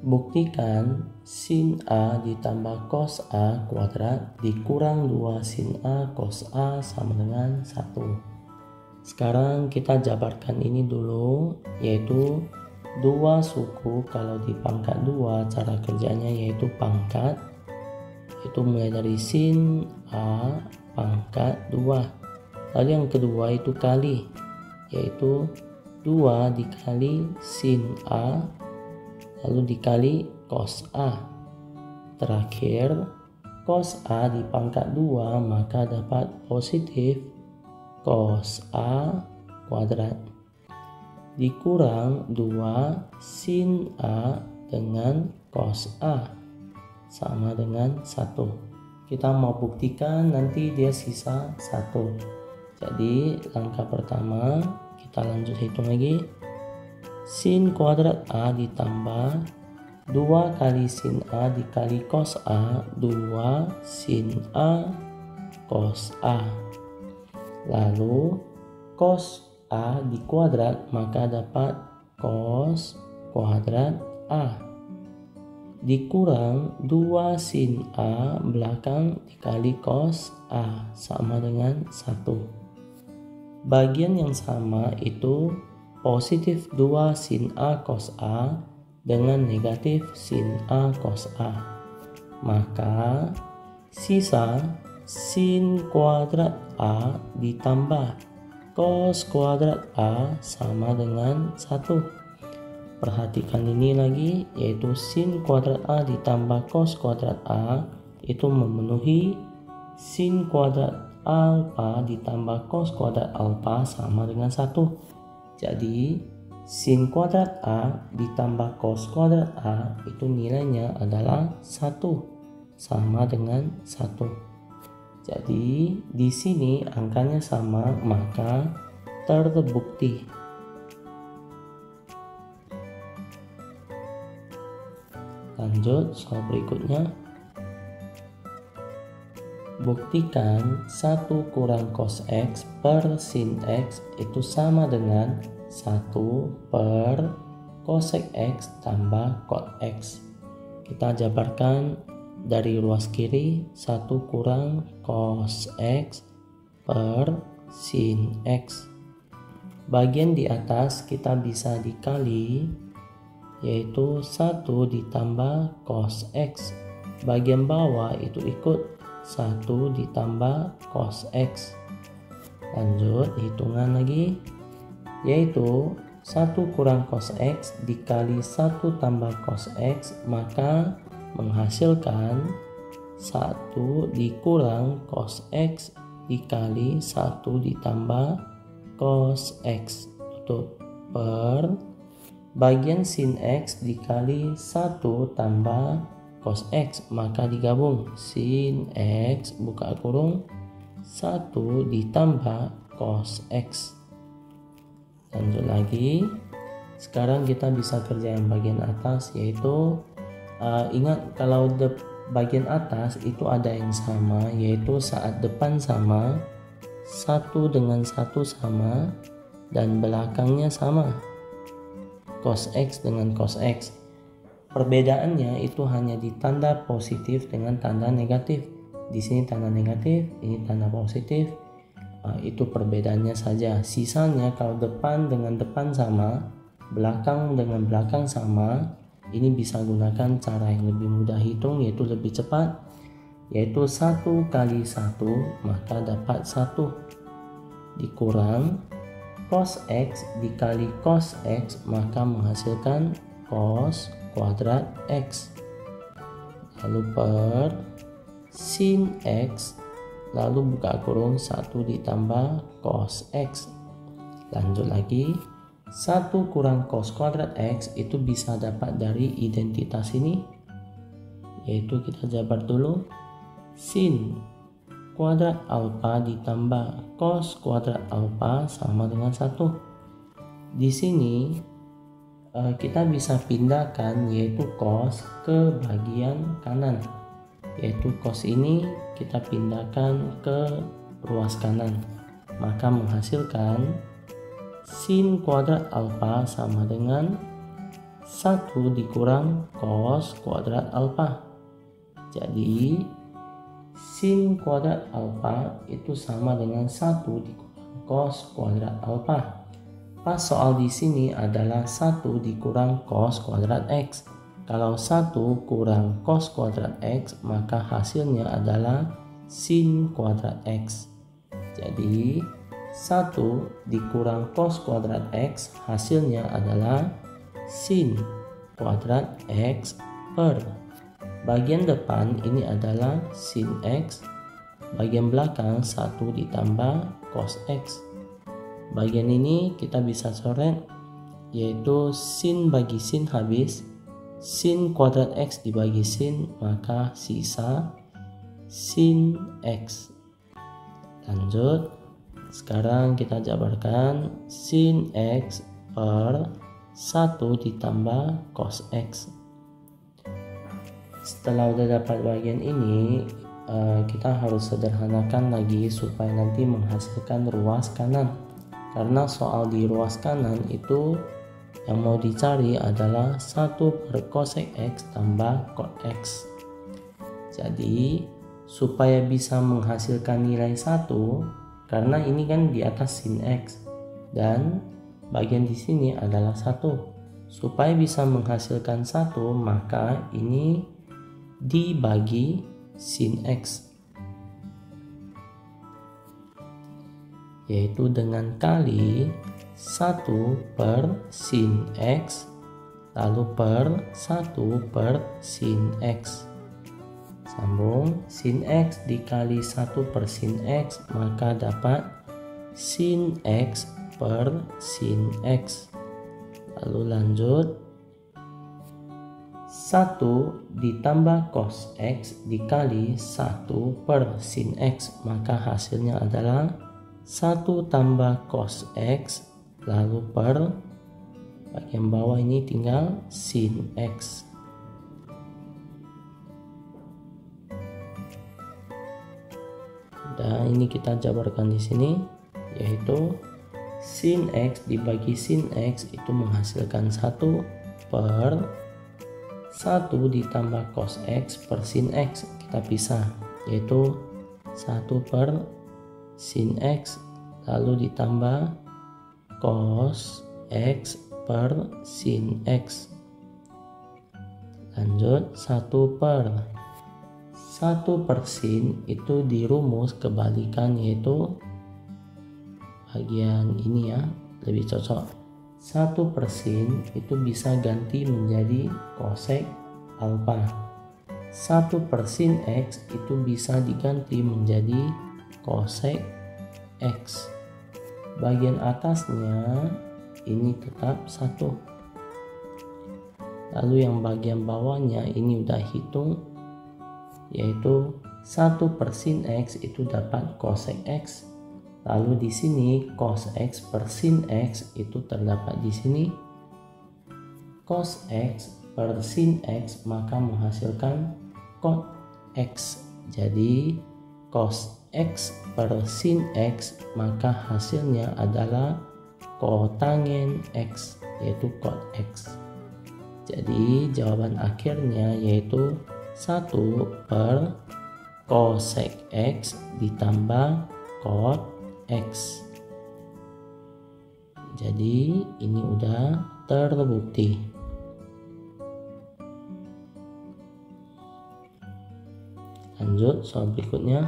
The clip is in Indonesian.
Buktikan sin A ditambah cos A kuadrat dikurang 2 sin A cos A sama dengan 1. Sekarang kita jabarkan ini dulu, yaitu 2 suku. Kalau di pangkat 2 cara kerjanya yaitu pangkat, itu mulai dari sin A pangkat 2. Lalu yang kedua itu kali, yaitu 2 dikali sin A lalu dikali cos A. Terakhir cos A di pangkat 2, maka dapat positif cos A kuadrat dikurang 2 sin A dengan cos A sama dengan 1. Kita mau buktikan nanti dia sisa 1. Jadi langkah pertama kita lanjut hitung lagi. Sin kuadrat A ditambah 2 kali sin A dikali cos A, 2 sin A cos A. Lalu cos A dikuadrat, maka dapat cos kuadrat A dikurang 2 sin A belakang dikali cos A sama dengan 1. Bagian yang sama itu positif 2 sin A cos A dengan negatif sin A cos A. Maka sisa sin kuadrat A ditambah cos kuadrat A sama dengan 1. Perhatikan ini lagi, yaitu sin kuadrat A ditambah cos kuadrat A itu memenuhi sin kuadrat alfa ditambah cos kuadrat alfa sama dengan 1. Jadi sin kuadrat A ditambah cos kuadrat A itu nilainya adalah 1 sama dengan 1. Jadi di sini angkanya sama, maka terbukti. Lanjut soal berikutnya. Buktikan 1 kurang cos X per sin X itu sama dengan 1 per cosec X tambah cot X. Kita jabarkan dari ruas kiri, 1 kurang cos X per sin X. Bagian di atas kita bisa dikali, yaitu 1 ditambah cos X. Bagian bawah itu ikut 1 ditambah cos X. Lanjut hitungan lagi, yaitu 1 kurang cos X dikali 1 tambah cos X, maka menghasilkan 1 dikurang cos X dikali 1 ditambah cos X tutup per bagian sin X dikali 1 tambah cos X, maka digabung sin X buka kurung 1 ditambah cos X. Lanjut lagi, sekarang kita bisa kerja yang bagian atas, yaitu ingat kalau bagian atas itu ada yang sama, yaitu saat depan sama, 1 dengan 1 sama, dan belakangnya sama, cos X dengan cos X. Perbedaannya itu hanya di tanda positif dengan tanda negatif. Di sini tanda negatif, ini tanda positif. Itu perbedaannya saja. Sisanya kalau depan dengan depan sama, belakang dengan belakang sama, ini bisa gunakan cara yang lebih mudah hitung, yaitu lebih cepat, yaitu 1 kali 1, maka dapat 1 dikurang cos X dikali cos X, maka menghasilkan cos kuadrat X, lalu per sin X, lalu buka kurung 1 ditambah cos X. Lanjut lagi, 1 kurang cos kuadrat X itu bisa dapat dari identitas ini, yaitu kita jabar dulu, sin kuadrat alfa ditambah cos kuadrat alfa sama dengan 1. Di sini kita bisa pindahkan, yaitu cos ke bagian kanan. yaitu cos ini kita pindahkan ke ruas kanan, maka menghasilkan sin kuadrat alfa sama dengan 1 dikurang cos kuadrat alfa. Jadi sin kuadrat alfa itu sama dengan 1 dikurang cos kuadrat alfa. Pas soal di sini adalah 1 dikurang cos kuadrat X. Kalau 1 kurang cos kuadrat X, maka hasilnya adalah sin kuadrat X. Jadi 1 dikurang cos kuadrat X, hasilnya adalah sin kuadrat X per. Bagian depan ini adalah sin X, bagian belakang 1 ditambah cos X. Bagian ini kita bisa coret, yaitu sin bagi sin habis, sin kuadrat X dibagi sin, maka sisa sin X. Lanjut, sekarang kita jabarkan sin X per 1 ditambah cos X. Setelah udah dapat bagian ini, kita harus sederhanakan lagi supaya nanti menghasilkan ruas kanan. Karena soal di ruas kanan itu yang mau dicari adalah 1 per cosec X tambah cot X. Jadi supaya bisa menghasilkan nilai 1, karena ini kan di atas sin X dan bagian di sini adalah 1. Supaya bisa menghasilkan 1, maka ini dibagi sin X, yaitu dengan kali 1 per sin X lalu per 1 per sin X. Sambung, sin X dikali 1 per sin X, maka dapat sin X per sin X. Lalu lanjut, 1 ditambah cos X dikali 1 per sin X, maka hasilnya adalah 1 tambah cos X lalu per bagian bawah ini tinggal sin X. Dan ini kita jabarkan di sini, yaitu sin X dibagi sin X itu menghasilkan 1 per 1 ditambah cos X per sin X. Kita pisah, yaitu 1 per sin X lalu ditambah cos X per sin X. Lanjut, 1 per sin itu dirumus kebalikan, yaitu bagian ini ya, lebih cocok. 1 per sin itu bisa ganti menjadi cosec alfa. 1 per sin X itu bisa diganti menjadi cosec X. Bagian atasnya ini tetap 1. Lalu yang bagian bawahnya ini udah hitung, yaitu 1 per sin X itu dapat cosec X. Lalu di sini cos X per sin X itu terdapat di sini cos X per sin X, maka menghasilkan cot X. Jadi cos X per sin X, maka hasilnya adalah kotangen X, yaitu cot X. Jadi jawaban akhirnya yaitu 1 per cosec X ditambah cot X. Jadi ini udah terbukti. Lanjut soal berikutnya.